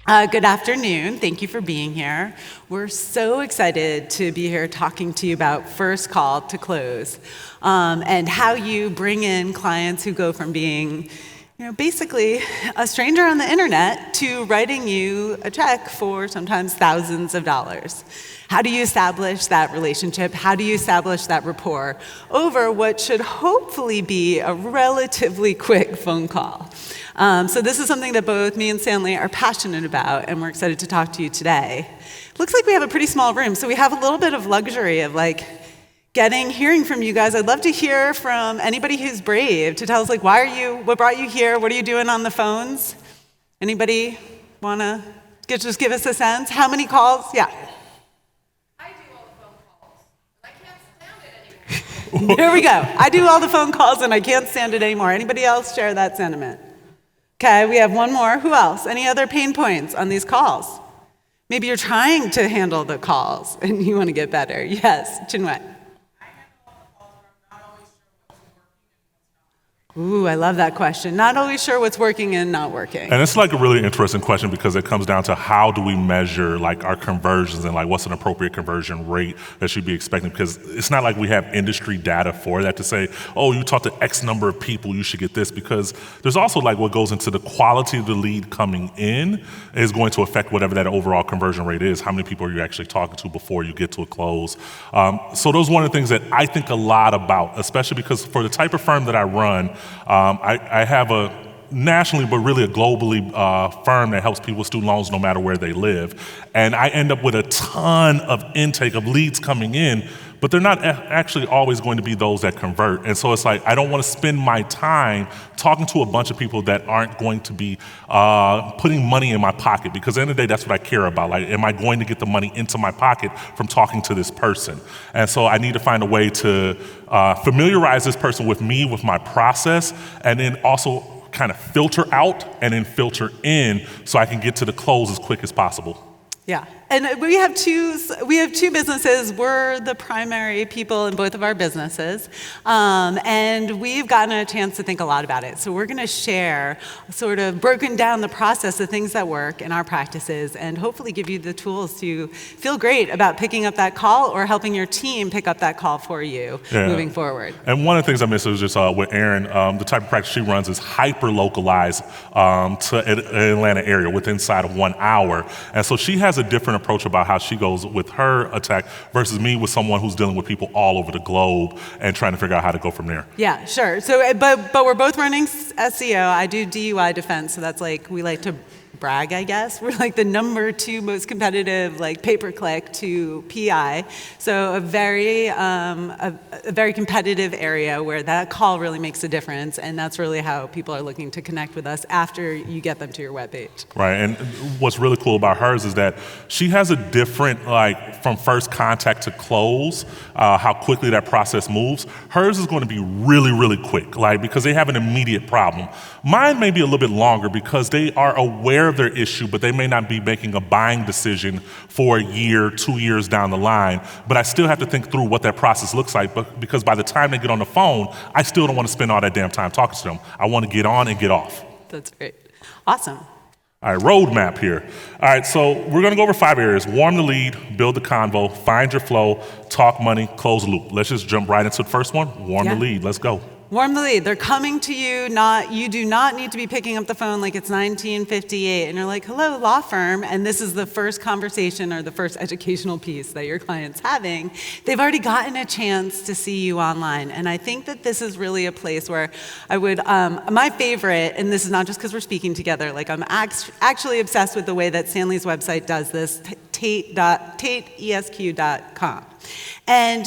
Good afternoon. Thank you for being here. We're so excited to be here talking to you about first call to close and how you bring in clients who go from being basically a stranger on the internet to writing you a check for sometimes thousands of dollars. How do you establish that relationship? How do you establish that rapport over what should hopefully be a relatively quick phone call? So this is something that both me and Stanley are passionate about, and we're excited to talk to you today. Looks like we have a pretty small room, so we have a little bit of luxury of hearing from you guys. I'd love to hear from anybody who's brave to tell us what brought you here? What are you doing on the phones? Anybody want to just give us a sense? How many calls? Yeah. I do all the phone calls, and I can't stand it anymore. There we go. I do all the phone calls and I can't stand it anymore. Anybody else share that sentiment? Okay, we have one more. Who else? Any other pain points on these calls? Maybe you're trying to handle the calls and you want to get better. Yes, Chinwe. Ooh, I love that question. Not always sure what's working and not working. And it's a really interesting question because it comes down to how do we measure our conversions and what's an appropriate conversion rate that should be expecting, because it's not like we have industry data for that to say, oh, you talk to X number of people, you should get this, because there's also what goes into the quality of the lead coming in is going to affect whatever that overall conversion rate is. How many people are you actually talking to before you get to a close? So those are one of the things that I think a lot about, especially because for the type of firm that I run, I have a nationally, but really a globally firm that helps people with student loans no matter where they live. And I end up with a ton of intake of leads coming in, but they're not actually always going to be those that convert. And so it's I don't want to spend my time talking to a bunch of people that aren't going to be putting money in my pocket, because at the end of the day, that's what I care about. Am I going to get the money into my pocket from talking to this person? And so I need to find a way to familiarize this person with me, with my process, and then also kind of filter out and then filter in so I can get to the close as quick as possible. Yeah, and we have two businesses. We're the primary people in both of our businesses, and we've gotten a chance to think a lot about it. So we're going to share sort of broken down the process of things that work in our practices and hopefully give you the tools to feel great about picking up that call or helping your team pick up that call for you moving forward. And one of the things I missed was just with Erin, the type of practice she runs is hyper-localized to an Atlanta area within inside of 1 hour. And so she has a different approach about how she goes with her attack versus me with someone who's dealing with people all over the globe and trying to figure out how to go from there. Yeah, sure. So, but we're both running SEO. I do DUI defense, so that's we like to brag, I guess. We're the number 2 most competitive, pay-per-click to PI. So a very competitive area where that call really makes a difference, and that's really how people are looking to connect with us after you get them to your webpage. Right, and what's really cool about hers is that she has a different, from first contact to close, how quickly that process moves. Hers is going to be really, really quick, because they have an immediate problem. Mine may be a little bit longer because they are aware of their issue, but they may not be making a buying decision for a year, 2 years down the line. But I still have to think through what that process looks like, because by the time they get on the phone, I still don't want to spend all that damn time talking to them. I want to get on and get off. That's great. Awesome. All right, roadmap here. All right, so we're going to go over 5 areas. Warm the lead, build the convo, find your flow, talk money, close the loop. Let's just jump right into the first one. Warm the lead. Let's go. Warm the lead. They're coming to you. You do not need to be picking up the phone like it's 1958 and you're like, hello, law firm, and this is the first conversation or the first educational piece that your client's having. They've already gotten a chance to see you online, and I think that this is really a place where I would, my favorite, and this is not just because we're speaking together, I'm actually obsessed with the way that Stanley's website does this, tateesq.com. And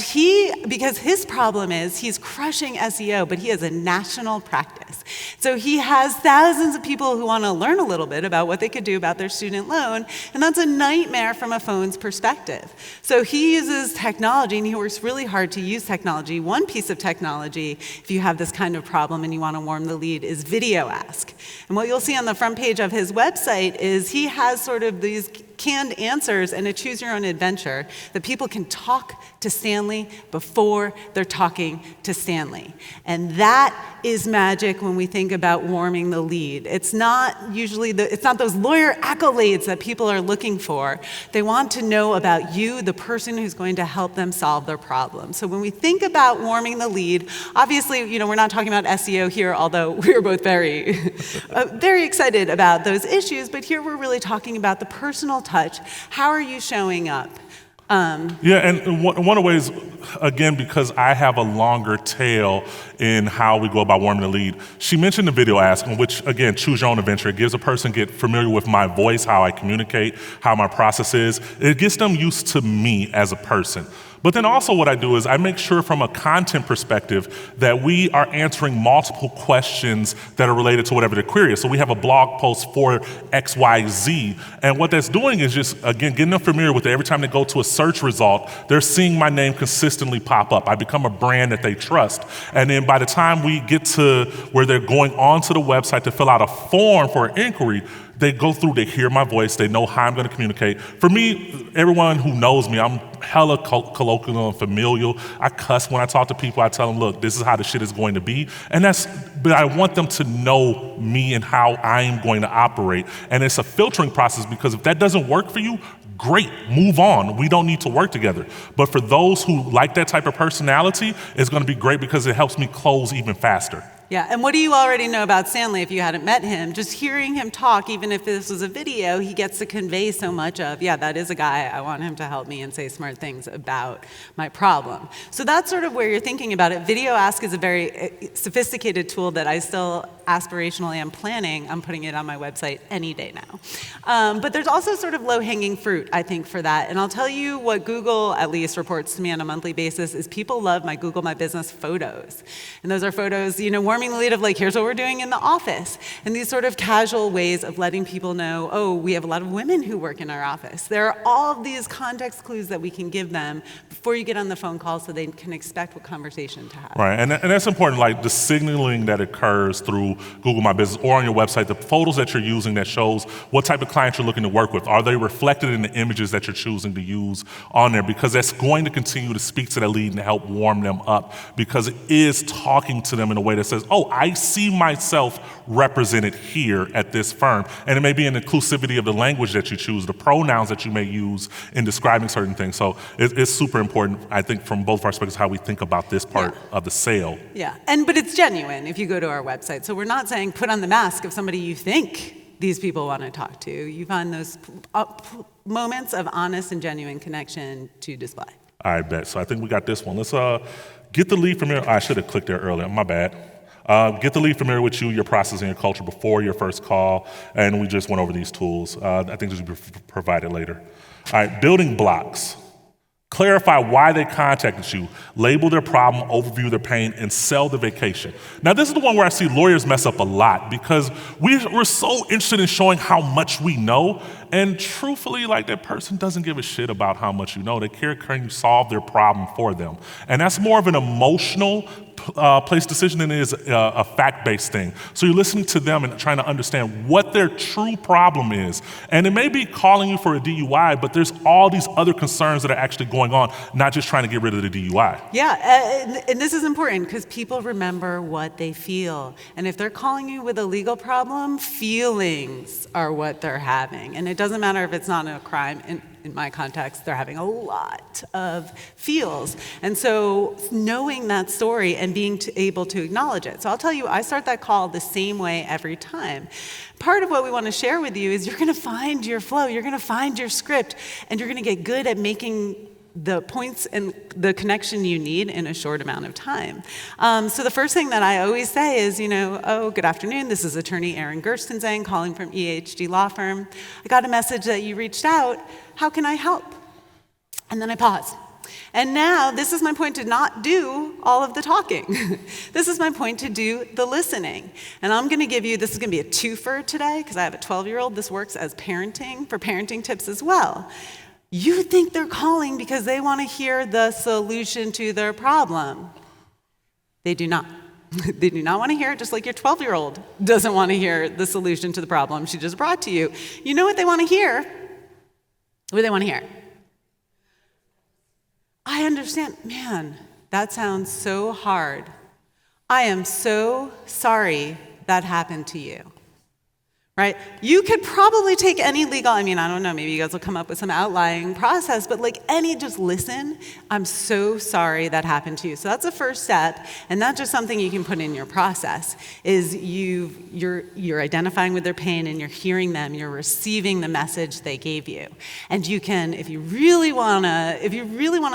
because his problem is he's crushing SEO, but he has a national practice. So he has thousands of people who want to learn a little bit about what they could do about their student loan, and that's a nightmare from a phone's perspective. So he uses technology, and he works really hard to use technology. One piece of technology, if you have this kind of problem and you want to warm the lead, is Video Ask. And what you'll see on the front page of his website is he has sort of these canned answers and a choose your own adventure that people can talk to Stanley before they're talking to Stanley. And that is magic when we think about warming the lead. It's not usually it's not those lawyer accolades that people are looking for. They want to know about you, the person who's going to help them solve their problem. So when we think about warming the lead, obviously, we're not talking about SEO here, although we're both very, very excited about those issues. But here we're really talking about the personal touch. How are you showing up? Yeah, and one of the ways, again, because I have a longer tail in how we go about warming the lead, she mentioned the video ask, in which, again, choose your own adventure. It gives a person get familiar with my voice, how I communicate, how my process is. It gets them used to me as a person. But then also what I do is I make sure from a content perspective that we are answering multiple questions that are related to whatever the query is. So we have a blog post for XYZ. And what that's doing is just, again, getting them familiar with it. Every time they go to a search result, they're seeing my name consistently pop up. I become a brand that they trust. And then by the time we get to where they're going onto the website to fill out a form for an inquiry, they go through, they hear my voice, they know how I'm going to communicate. For me, everyone who knows me, I'm hella colloquial and familial. I cuss when I talk to people. I tell them, look, this is how the shit is going to be. But I want them to know me and how I'm going to operate. And it's a filtering process, because if that doesn't work for you, great, move on. We don't need to work together. But for those who like that type of personality, it's going to be great because it helps me close even faster. Yeah, and what do you already know about Stanley if you hadn't met him? Just hearing him talk, even if this was a video, he gets to convey so much of, yeah, that is a guy, I want him to help me and say smart things about my problem. So that's sort of where you're thinking about it. Video Ask is a very sophisticated tool that I still aspirationally am planning on putting it on my website any day now. But there's also sort of low-hanging fruit, I think, for that. And I'll tell you what Google at least reports to me on a monthly basis is people love my Google My Business photos. And those are photos, warming the lead of like, here's what we're doing in the office. And these sort of casual ways of letting people know, oh, we have a lot of women who work in our office. There are all of these context clues that we can give them before you get on the phone call so they can expect what conversation to have. Right, and that's important, like the signaling that occurs through Google My Business or on your website, the photos that you're using that shows what type of clients you're looking to work with. Are they reflected in the images that you're choosing to use on there? Because that's going to continue to speak to the lead and help warm them up, because it is talking to them in a way that says, oh, I see myself represented here at this firm. And it may be an inclusivity of the language that you choose, the pronouns that you may use in describing certain things. So it's super important, I think, from both perspectives, how we think about this part of the sale. Yeah, but it's genuine if you go to our website. So we're not saying put on the mask of somebody you think these people want to talk to. You find those moments of honest and genuine connection to display. I bet. So I think we got this one. Let's get the lead familiar. I should have clicked there earlier. My bad. Get the lead familiar with you, your process, and your culture before your first call. And we just went over these tools. I think this will be provided later. All right, building blocks. Clarify why they contacted you, label their problem, overview their pain, and sell the vacation. Now, this is the one where I see lawyers mess up a lot, because we're so interested in showing how much we know, and truthfully, like, that person doesn't give a shit about how much you know. They care, can you solve their problem for them? And that's more of an emotional place decision than it is a fact-based thing. So you're listening to them and trying to understand what their true problem is. And it may be calling you for a DUI, but there's all these other concerns that are actually going on, not just trying to get rid of the DUI. Yeah, and this is important because people remember what they feel. And if they're calling you with a legal problem, feelings are what they're having. And it doesn't matter if it's not a crime. In my context, they're having a lot of feels. And so knowing that story and being able to acknowledge it. So I'll tell you, I start that call the same way every time. Part of what we want to share with you is you're going to find your flow, you're going to find your script, and you're going to get good at making the points and the connection you need in a short amount of time. So the first thing that I always say is, oh, good afternoon, this is attorney Aaron Gerstenzang calling from EHD Law Firm. I got a message that you reached out. How can I help? And then I pause. And now this is my point to not do all of the talking. This is my point to do the listening. And I'm going to give you, this is going to be a twofer today because I have a 12-year-old. This works as parenting, for parenting tips as well. You think they're calling because they want to hear the solution to their problem. They do not. They do not want to hear it, just like your 12-year-old doesn't want to hear the solution to the problem she just brought to you. You know what they want to hear? What do they want to hear? I understand. Man, that sounds so hard. I am so sorry that happened to you. Right? You could probably take any legal, I don't know, maybe you guys will come up with some outlying process, but just listen, I'm so sorry that happened to you. So that's the first step, and that's just something you can put in your process, is you're identifying with their pain and you're hearing them, you're receiving the message they gave you. And you can, if you really wanna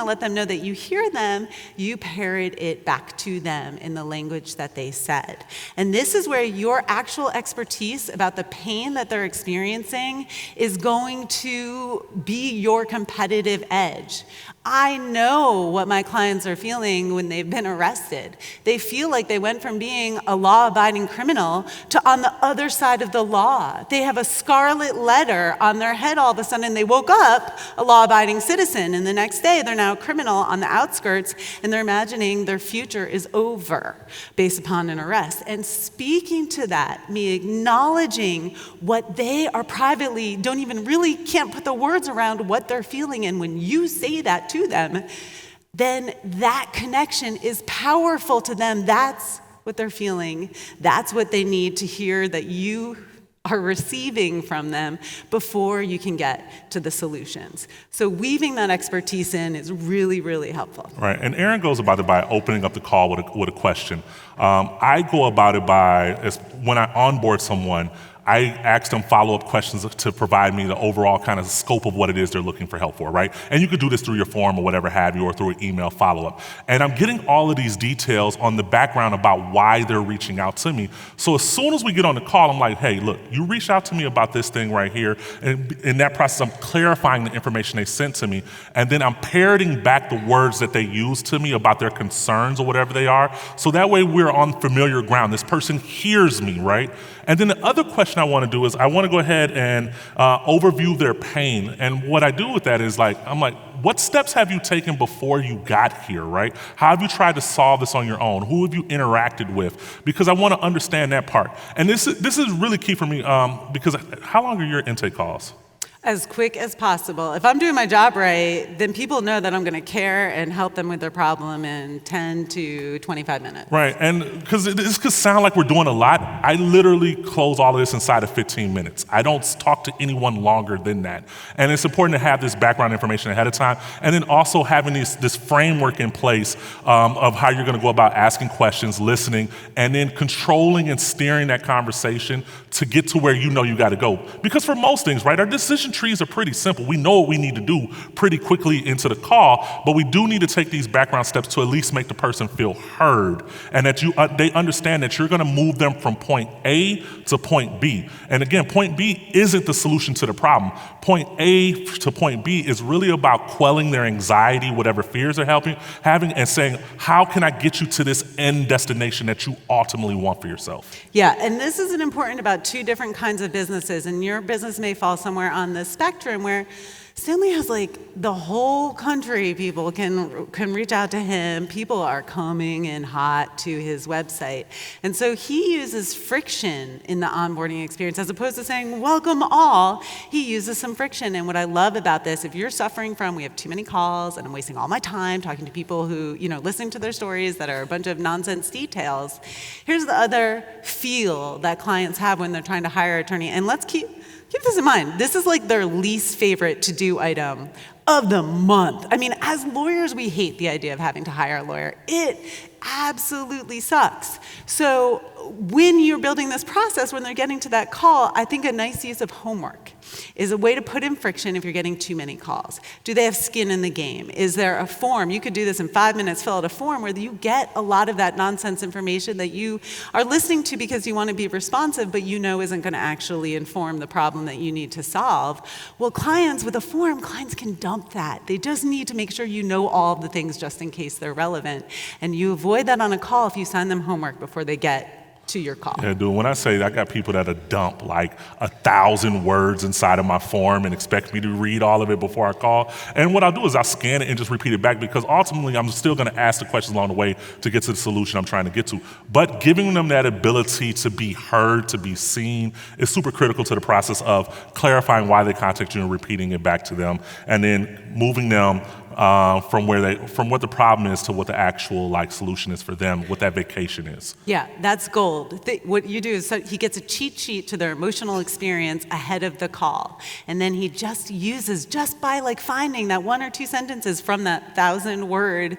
let them know that you hear them, you parrot it back to them in the language that they said. And this is where your actual expertise about the pain that they're experiencing is going to be your competitive edge. I know what my clients are feeling when they've been arrested. They feel like they went from being a law-abiding criminal to on the other side of the law. They have a scarlet letter on their head all of a sudden. They woke up a law-abiding citizen, and the next day they're now a criminal on the outskirts, and they're imagining their future is over based upon an arrest. And speaking to that, me acknowledging what they are privately, can't put the words around what they're feeling, and when you say that to them, then that connection is powerful to them. That's what they're feeling. That's what they need to hear that you are receiving from them before you can get to the solutions. So weaving that expertise in is really, really helpful. Right, and Aaron goes about it by opening up the call with a question. I go about it when I onboard someone, I ask them follow-up questions to provide me the overall kind of scope of what it is they're looking for help for, right? And you could do this through your form or whatever have you, or through an email follow-up. And I'm getting all of these details on the background about why they're reaching out to me. So as soon as we get on the call, I'm like, hey, look, you reached out to me about this thing right here. And in that process, I'm clarifying the information they sent to me. And then I'm parroting back the words that they used to me about their concerns or whatever they are. So that way we're on familiar ground. This person hears me, right? And then the other question I want to do is I want to go ahead and overview their pain. And what I do with that is I'm like, what steps have you taken before you got here, right? How have you tried to solve this on your own? Who have you interacted with? Because I want to understand that part. And this is really key for me because how long are your intake calls? As quick as possible. If I'm doing my job right, then people know that I'm going to care and help them with their problem in 10 to 25 minutes. Right, and because this could sound like we're doing a lot, I literally close all of this inside of 15 minutes. I don't talk to anyone longer than that. And it's important to have this background information ahead of time, and then also having this framework in place of how you're going to go about asking questions, listening, and then controlling and steering that conversation to get to where you know you got to go. Because for most things, right, our decision trees are pretty simple. We know what we need to do pretty quickly into the call, but we do need to take these background steps to at least make the person feel heard, and that they understand that you're going to move them from point A to point B. And again, point B isn't the solution to the problem. Point A to point B is really about quelling their anxiety, whatever fears they're having, and saying, how can I get you to this end destination that you ultimately want for yourself? Yeah, and this is important about two different kinds of businesses, and your business may fall somewhere on the spectrum where Stanley has the whole country, people can reach out to him. People are coming in hot to his website. And so he uses friction in the onboarding experience as opposed to saying, welcome all. He uses some friction. And what I love about this, if you're suffering from, we have too many calls and I'm wasting all my time talking to people who, listening to their stories that are a bunch of nonsense details. Here's the other feel that clients have when they're trying to hire an attorney. And let's keep this in mind. This is their least favorite to-do item of the month. As lawyers, we hate the idea of having to hire a lawyer. It absolutely sucks. So when you're building this process, when they're getting to that call, I think a nice use of homework is a way to put in friction if you're getting too many calls. Do they have skin in the game? Is there a form? You could do this in 5 minutes, fill out a form where you get a lot of that nonsense information that you are listening to because you want to be responsive, but isn't going to actually inform the problem that you need to solve. Well, clients with a form, clients can dump that. They just need to make sure you know all the things just in case they're relevant. And you avoid that on a call if you send them homework before they get to your call. Yeah, dude, when I say I got people that'll dump like 1,000 words inside of my form and expect me to read all of it before I call. And what I'll do is I'll scan it and just repeat it back, because ultimately I'm still gonna ask the questions along the way to get to the solution I'm trying to get to. But giving them that ability to be heard, to be seen, is super critical to the process of clarifying why they contact you and repeating it back to them, and then moving them from what the problem is to what the actual solution is for them, what that vacation is. Yeah, that's gold. What you do is he gets a cheat sheet to their emotional experience ahead of the call, and then he just uses, just by finding that 1 or 2 sentences from that 1,000-word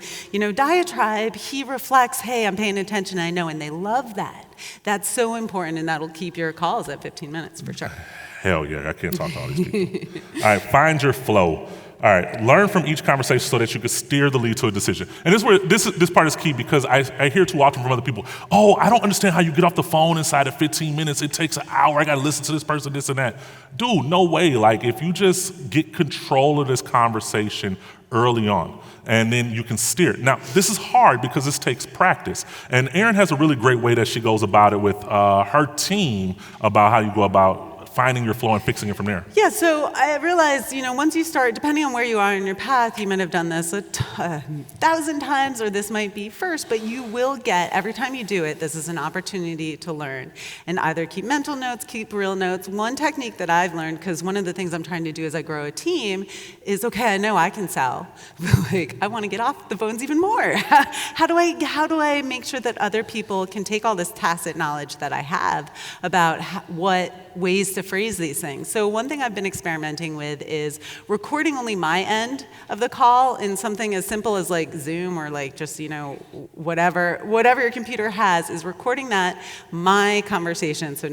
diatribe, he reflects, hey, I'm paying attention, I know, and they love that. That's so important, and that'll keep your calls at 15 minutes for sure. Hell yeah, I can't talk to all these people. All right, find your flow. All right, learn from each conversation so that you can steer the lead to a decision. And this part is key, because I hear too often from other people, oh, I don't understand how you get off the phone inside of 15 minutes. It takes an hour. I got to listen to this person, this and that. Dude, no way. If you just get control of this conversation early on, and then you can steer it. Now, this is hard because this takes practice. And Erin has a really great way that she goes about it with her team about how you go about finding your flow and fixing it from there. Yeah, so I realized, once you start, depending on where you are in your path, you might have done this 1,000 times, or this might be first, but you will get, every time you do it, this is an opportunity to learn. And either keep mental notes, keep real notes. One technique that I've learned, because one of the things I'm trying to do as I grow a team is, okay, I know I can sell, but I want to get off the phones even more. How do I make sure that other people can take all this tacit knowledge that I have about what ways to phrase these things? So one thing I've been experimenting with is recording only my end of the call in something as simple as Zoom, or just, whatever your computer has, is recording that, my conversation. So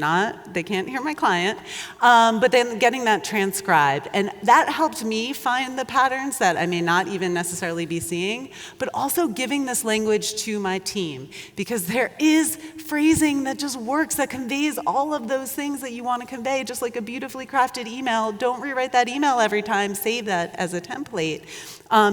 they can't hear my client, but then getting that transcribed. And that helped me find the patterns that I may not even necessarily be seeing, but also giving this language to my team, because there is phrasing that just works, that conveys all of those things that you want to convey, just like a beautifully crafted email. Don't rewrite that email every time. Save that as a template,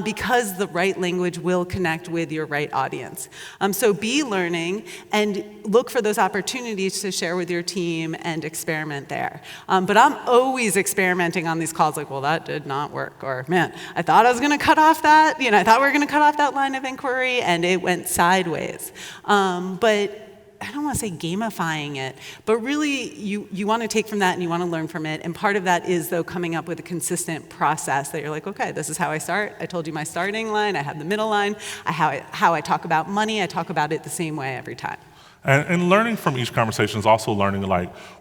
because the right language will connect with your right audience. So be learning and look for those opportunities to share with your team and experiment there. But I'm always experimenting on these calls, well, that did not work, or man, I thought I was going to cut off that, I thought we were going to cut off that line of inquiry, and it went sideways. But I don't want to say gamifying it, but really you want to take from that and you want to learn from it. And part of that is, though, coming up with a consistent process that you're okay, this is how I start. I told you my starting line. I have the middle line. How I talk about money, I talk about it the same way every time. And learning from each conversation is also learning,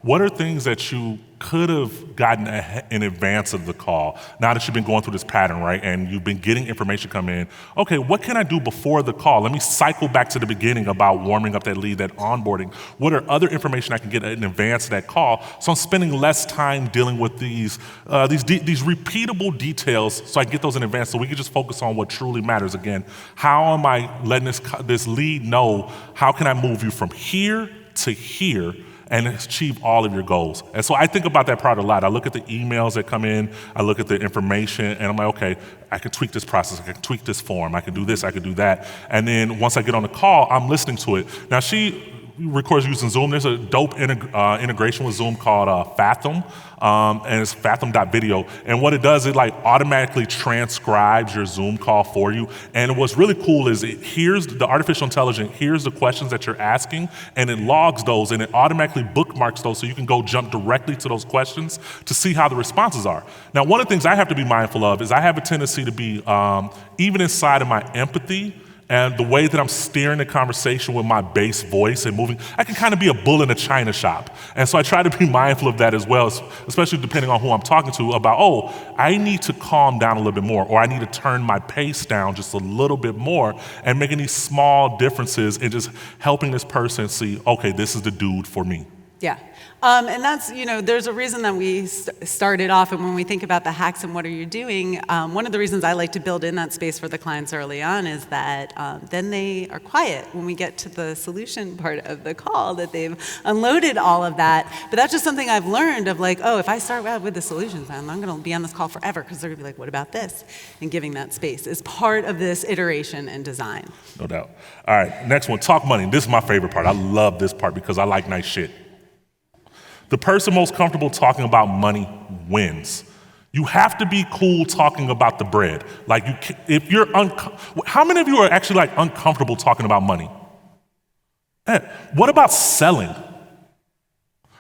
what are things that you could have gotten in advance of the call, now that you've been going through this pattern, right? And you've been getting information come in. Okay, what can I do before the call? Let me cycle back to the beginning about warming up that lead, that onboarding. What are other information I can get in advance of that call? So I'm spending less time dealing with these repeatable details, so I can get those in advance, so we can just focus on what truly matters. Again, how am I letting this lead know, how can I move you from here to here and achieve all of your goals? And so I think about that part a lot. I look at the emails that come in, I look at the information, and I'm okay, I can tweak this process, I can tweak this form, I can do this, I can do that. And then once I get on the call, I'm listening to it. Now, she records using Zoom. There's a dope integration with Zoom called Fathom, and it's fathom.video. And what it does, it automatically transcribes your Zoom call for you. And what's really cool is it hears the artificial intelligence, hears the questions that you're asking, and it logs those, and it automatically bookmarks those, so you can go jump directly to those questions to see how the responses are. Now, one of the things I have to be mindful of is I have a tendency to be, even inside of my empathy, and the way that I'm steering the conversation with my bass voice and moving, I can kind of be a bull in a china shop. And so I try to be mindful of that as well, especially depending on who I'm talking to, about, I need to calm down a little bit more, or I need to turn my pace down just a little bit more, and making these small differences and just helping this person see, okay, this is the dude for me. Yeah. And that's, there's a reason that we started off, and when we think about the hacks and what are you doing, one of the reasons I like to build in that space for the clients early on is that then they are quiet when we get to the solution part of the call, that they've unloaded all of that. But that's just something I've learned of like, oh, if I start out with the solutions, I'm going to be on this call forever because they're going to be like, what about this? And giving that space is part of this iteration and design. No doubt. All right, next one, talk money. This is my favorite part. I love this part because I like nice shit. The person most comfortable talking about money wins. You have to be cool talking about the bread. Like, if you're how many of you are actually like uncomfortable talking about money? What about selling?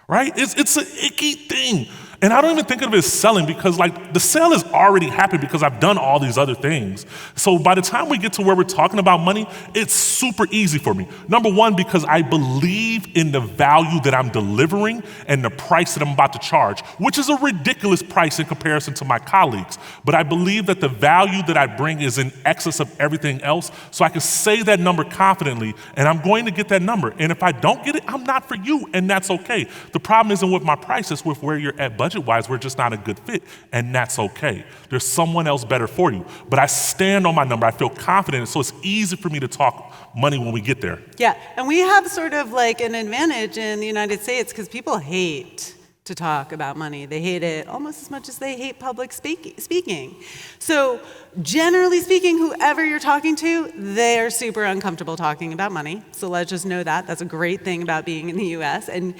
Right? It's an icky thing. And I don't even think of it as selling because like the sale is already happened because I've done all these other things. So by the time we get to where we're talking about money, it's super easy for me. Number one, because I believe in the value that I'm delivering and the price that I'm about to charge, which is a ridiculous price in comparison to my colleagues. But I believe that the value that I bring is in excess of everything else. So I can say that number confidently and I'm going to get that number. And if I don't get it, I'm not for you and that's okay. The problem isn't with my price, it's with where you're at budget-wise, we're just not a good fit, and that's okay. There's someone else better for you. But I stand on my number. I feel confident, so it's easy for me to talk money when we get there. Yeah, and we have sort of like an advantage in the United States because people hate to talk about money. They hate it almost as much as they hate public speaking. So generally speaking, whoever you're talking to, they're super uncomfortable talking about money. So let's just know that. That's a great thing about being in the US. And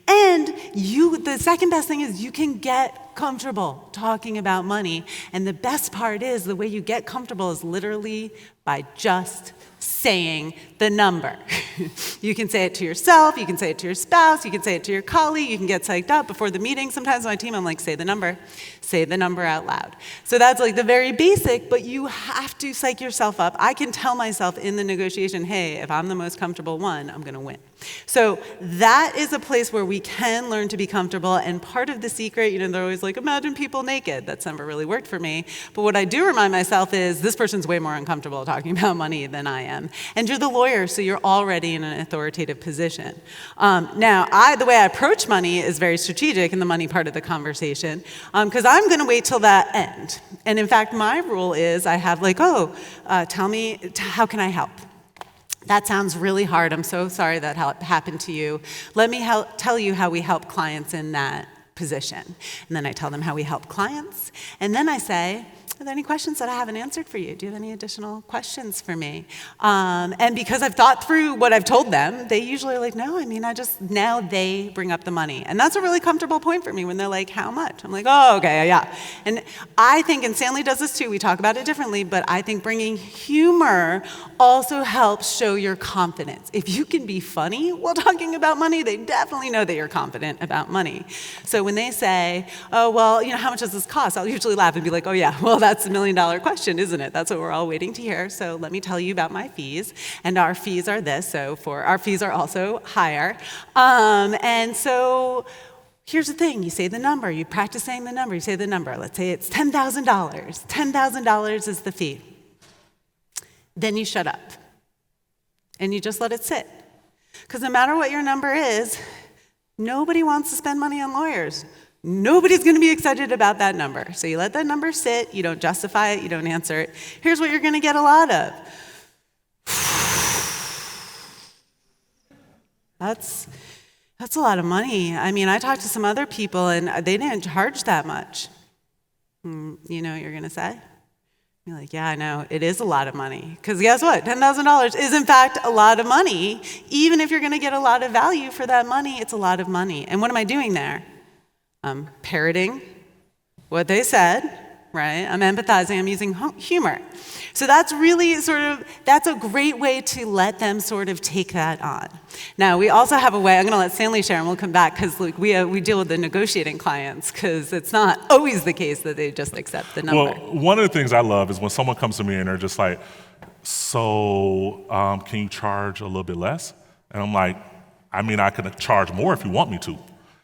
the second best thing is you can get comfortable talking about money. And the best part is the way you get comfortable is literally by just saying the number. You can say it to yourself, you can say it to your spouse, you can say it to your colleague, you can get psyched up before the meeting. Sometimes on my team, I'm like, say the number out loud. So that's like the very basic, but you have to psych yourself up. I can tell myself in the negotiation, hey, if I'm the most comfortable one, I'm gonna win. So that is a place where we can learn to be comfortable, and part of the secret, they're always like, imagine people naked. That's never really worked for me. But what I do remind myself is this person's way more uncomfortable talking about money than I am. And you're the lawyer, so you're already in an authoritative position. Now, the way I approach money is very strategic in the money part of the conversation, because I'm gonna wait till that end. And in fact, my rule is I have like, tell me, how can I help? That sounds really hard. I'm so sorry that happened to you. Let me tell you how we help clients in that position. And then I tell them how we help clients. And then I say, are there any questions that I haven't answered for you? Do you have any additional questions for me? And because I've thought through what I've told them, they usually are like, no, now they bring up the money. And that's a really comfortable point for me when they're like, how much? I'm like, oh, okay, yeah. And I think, and Stanley does this too, we talk about it differently, but I think bringing humor also helps show your confidence. If you can be funny while talking about money, they definitely know that you're confident about money. So when they say, oh, well, how much does this cost? I'll usually laugh and be like, oh yeah, well, that's the $1 million question, isn't it? That's what we're all waiting to hear. So let me tell you about my fees. And our fees are this. So our fees are also higher. And so here's the thing. You say the number. You practice saying the number. You say the number. Let's say it's $10,000. $10,000 is the fee. Then you shut up. And you just let it sit. Because no matter what your number is, nobody wants to spend money on lawyers. Nobody's going to be excited about that number. So you let that number sit, you don't justify it, you don't answer it. Here's what you're going to get a lot of. That's a lot of money. I talked to some other people and they didn't charge that much. You know what you're going to say? You're like, yeah, I know, it is a lot of money. Because guess what? $10,000 is in fact a lot of money. Even if you're going to get a lot of value for that money, it's a lot of money. And what am I doing there? I'm parroting what they said, right? I'm empathizing, I'm using humor. So that's really that's a great way to let them sort of take that on. Now, we also have a way, I'm gonna let Stanley share and we'll come back because we deal with the negotiating clients because it's not always the case that they just accept the number. Well, one of the things I love is when someone comes to me and they're just like, so can you charge a little bit less? And I'm like, I can charge more if you want me to.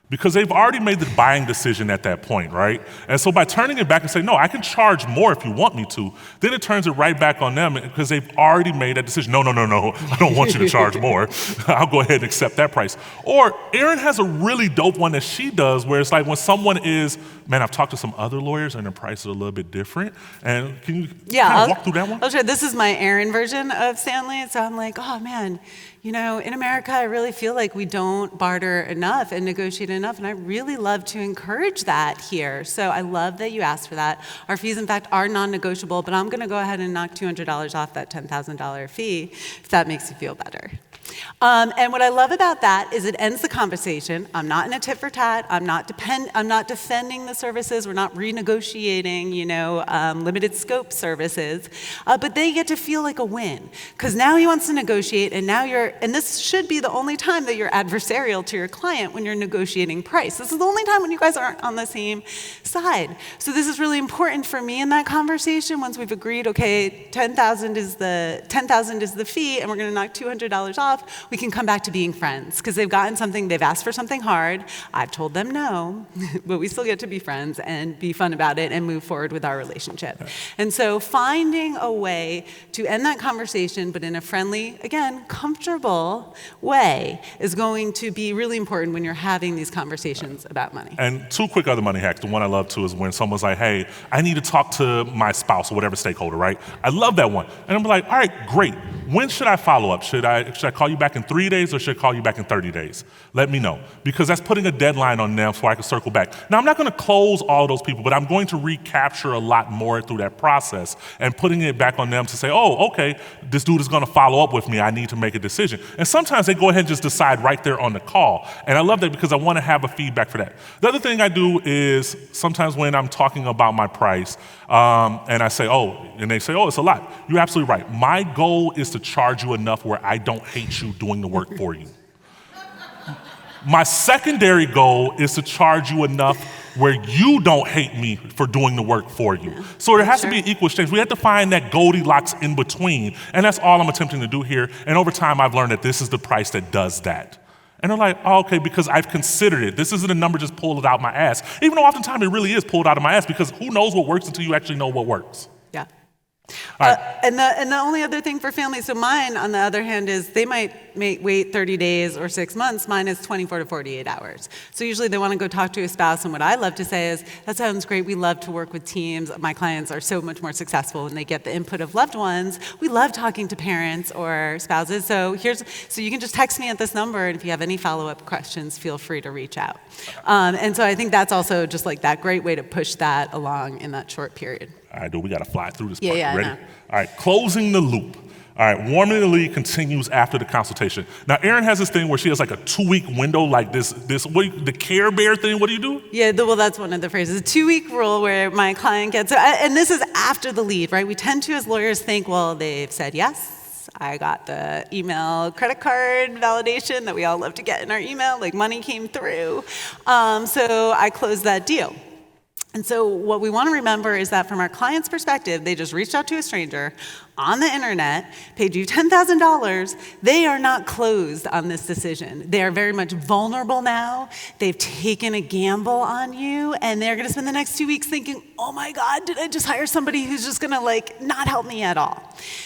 because they've already made the buying decision at that point, right? And so by turning it back and saying, no, I can charge more if you want me to, then it turns it right back on them because they've already made that decision. No, I don't want you to charge more. I'll go ahead and accept that price. Or Erin has a really dope one that she does where it's like when someone is, man, I've talked to some other lawyers and their prices are a little bit different. And can you kind of walk through that one? I'll share. This is my Erin version of Stanley. So I'm like, oh man, in America, I really feel like we don't barter enough and negotiate enough, and I really love to encourage that here. So I love that you asked for that. Our fees, in fact, are non-negotiable, but I'm gonna go ahead and knock $200 off that $10,000 fee if that makes you feel better. And what I love about that is it ends the conversation. I'm not in a tit for tat. I'm not defending the services. We're not renegotiating, limited scope services. But they get to feel like a win because now he wants to negotiate, and now and this should be the only time that you're adversarial to your client when you're negotiating price. This is the only time when you guys aren't on the same side. So this is really important for me in that conversation. Once we've agreed, okay, $10,000 is the fee, and we're going to knock $200 off. We can come back to being friends because they've asked for something hard. I've told them no, but we still get to be friends and be fun about it and move forward with our relationship. And so finding a way to end that conversation, but in a friendly, again, comfortable way is going to be really important when you're having these conversations about money. And two quick other money hacks. The one I love too is when someone's like, hey, I need to talk to my spouse or whatever stakeholder, right? I love that one. And I'm like, all right, great. When should I follow up? Should I call you back in 3 days or should I call you back in 30 days? Let me know. Because that's putting a deadline on them so I can circle back. Now, I'm not going to close all those people, but I'm going to recapture a lot more through that process and putting it back on them to say, oh, okay, this dude is going to follow up with me. I need to make a decision. And sometimes they go ahead and just decide right there on the call. And I love that because I want to have a feedback for that. The other thing I do is sometimes when I'm talking about my price and I say, and they say, it's a lot. You're absolutely right. My goal is to charge you enough where I don't hate you doing the work for you. My secondary goal is to charge you enough where you don't hate me for doing the work for you. So there has to be an equal exchange. We have to find that Goldilocks in between, and that's all I'm attempting to do here. And over time, I've learned that this is the price that does that. And they're like, okay, because I've considered it. This isn't a number just pulled out my ass, even though oftentimes it really is pulled out of my ass because who knows what works until you actually know what works. Yeah. Right. And the only other thing for families, so mine, on the other hand, is they might wait 30 days or 6 months. Mine is 24 to 48 hours. So usually they want to go talk to a spouse, and what I love to say is, that sounds great. We love to work with teams. My clients are so much more successful when they get the input of loved ones. We love talking to parents or spouses. So you can just text me at this number, and if you have any follow-up questions, feel free to reach out. And so I think that's also just like that great way to push that along in that short period. All right, dude, we got to fly through this part. Yeah, Ready? All right, closing the loop. All right, warming the lead continues after the consultation. Now, Erin has this thing where she has like a 2-week window, like the Care Bear thing. What do you do? Yeah, well, that's one of the phrases. A 2-week rule where my client gets, and this is after the lead, right? We tend to, as lawyers, think, well, they've said yes. I got the email credit card validation that we all love to get in our email, like money came through. So I closed that deal. And so what we want to remember is that from our client's perspective, they just reached out to a stranger on the internet, paid you $10,000. They are not closed on this decision. They are very much vulnerable now. They've taken a gamble on you, and they're going to spend the next 2 weeks thinking, oh my God, did I just hire somebody who's just going to not help me at all?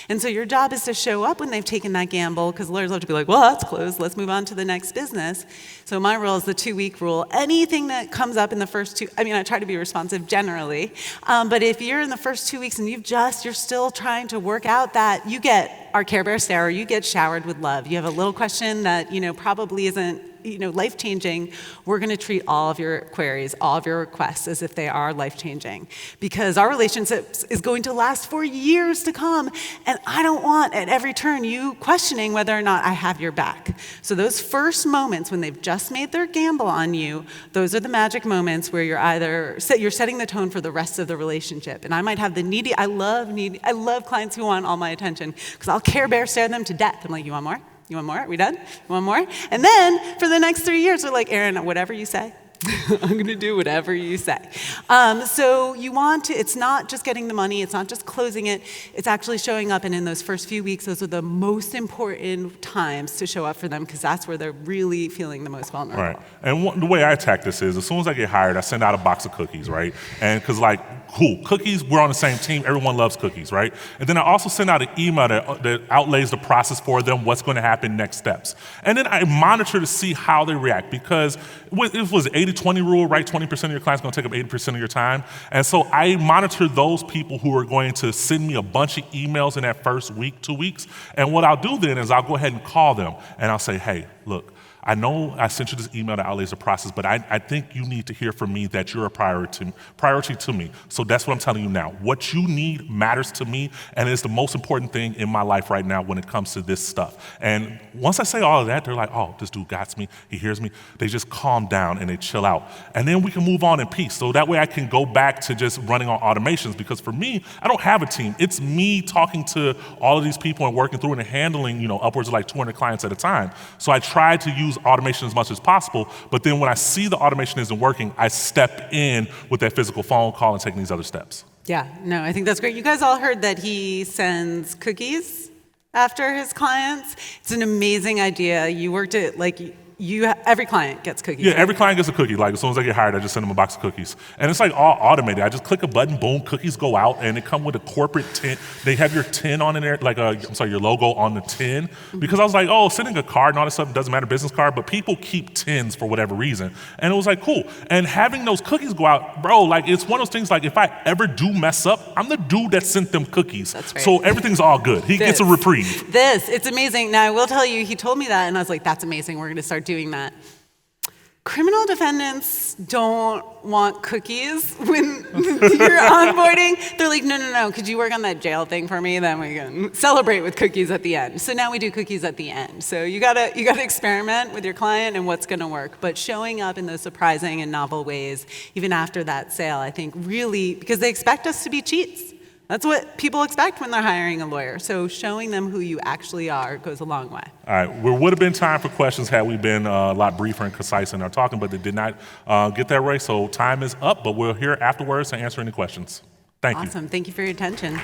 And so your job is to show up when they've taken that gamble, because lawyers love to be like, well, that's closed. Let's move on to the next business. So my rule is the 2-week rule. Anything that comes up in the first I try to be responsive generally, but if you're in the first 2 weeks and you're still trying to work out that, you get our Care Bear stare, or you get showered with love. You have a little question that probably isn't life-changing. We're going to treat all of your queries, all of your requests as if they are life-changing, because our relationship is going to last for years to come, and I don't want at every turn you questioning whether or not I have your back. So those first moments when they've just made their gamble on you, those are the magic moments where you're setting the tone for the rest of the relationship. And I might have I love clients who want all my attention, because I'll Care Bear stare them to death. I'm like, you want more? You want more? Are we done? You want more? And then for the next 3 years, they're like, Erin, whatever you say, I'm going to do whatever you say. So you want to, it's not just getting the money, it's not just closing it, it's actually showing up. And in those first few weeks, those are the most important times to show up for them because that's where they're really feeling the most vulnerable. Right. And the way I attack this is as soon as I get hired, I send out a box of cookies, right? And because cool, cookies, we're on the same team, everyone loves cookies, right? And then I also send out an email that outlays the process for them, what's going to happen, next steps. And then I monitor to see how they react because it was 80-20 rule, right? 20% of your clients are going to take up 80% of your time. And so I monitor those people who are going to send me a bunch of emails in that first week, 2 weeks. And what I'll do then is I'll go ahead and call them and I'll say, hey, look, I know I sent you this email that outlays the process, but I think you need to hear from me that you're a priority to me. So that's what I'm telling you now. What you need matters to me, and it's the most important thing in my life right now when it comes to this stuff. And once I say all of that, they're like, oh, this dude got me. He hears me. They just calm down and they chill out. And then we can move on in peace. So that way I can go back to just running on automations because for me, I don't have a team. It's me talking to all of these people and working through and handling, upwards of like 200 clients at a time. So I try to use automation as much as possible, but then when I see the automation isn't working, I step in with that physical phone call and taking these other steps. Yeah, no, I think that's great. You guys all heard that he sends cookies after his clients. It's an amazing idea. You worked it every client gets cookies. Yeah, every client gets a cookie. Like as soon as I get hired, I just send them a box of cookies. And it's like all automated. I just click a button, boom, cookies go out, and they come with a corporate tin. They have your tin on in there, your logo on the tin. Because I was like, sending a card and all that stuff doesn't matter, business card, but people keep tins for whatever reason. And it was like, cool. And having those cookies go out, bro, it's one of those things if I ever do mess up, I'm the dude that sent them cookies. That's right. So everything's all good. He gets a reprieve. It's amazing. Now, I will tell you, he told me that, and I was like, that's amazing. We're going to start doing that. Criminal defendants don't want cookies when you're onboarding. They're like, no, could you work on that jail thing for me? Then we can celebrate with cookies at the end. So now we do cookies at the end. So you gotta experiment with your client and what's gonna work. But showing up in those surprising and novel ways, even after that sale, I think really, because they expect us to be cheats. That's what people expect when they're hiring a lawyer. So showing them who you actually are goes a long way. All right, there would have been time for questions had we been a lot briefer and concise in our talking, but they did not get that right. So time is up, but we're here afterwards to answer any questions. Thank you. Awesome, thank you for your attention.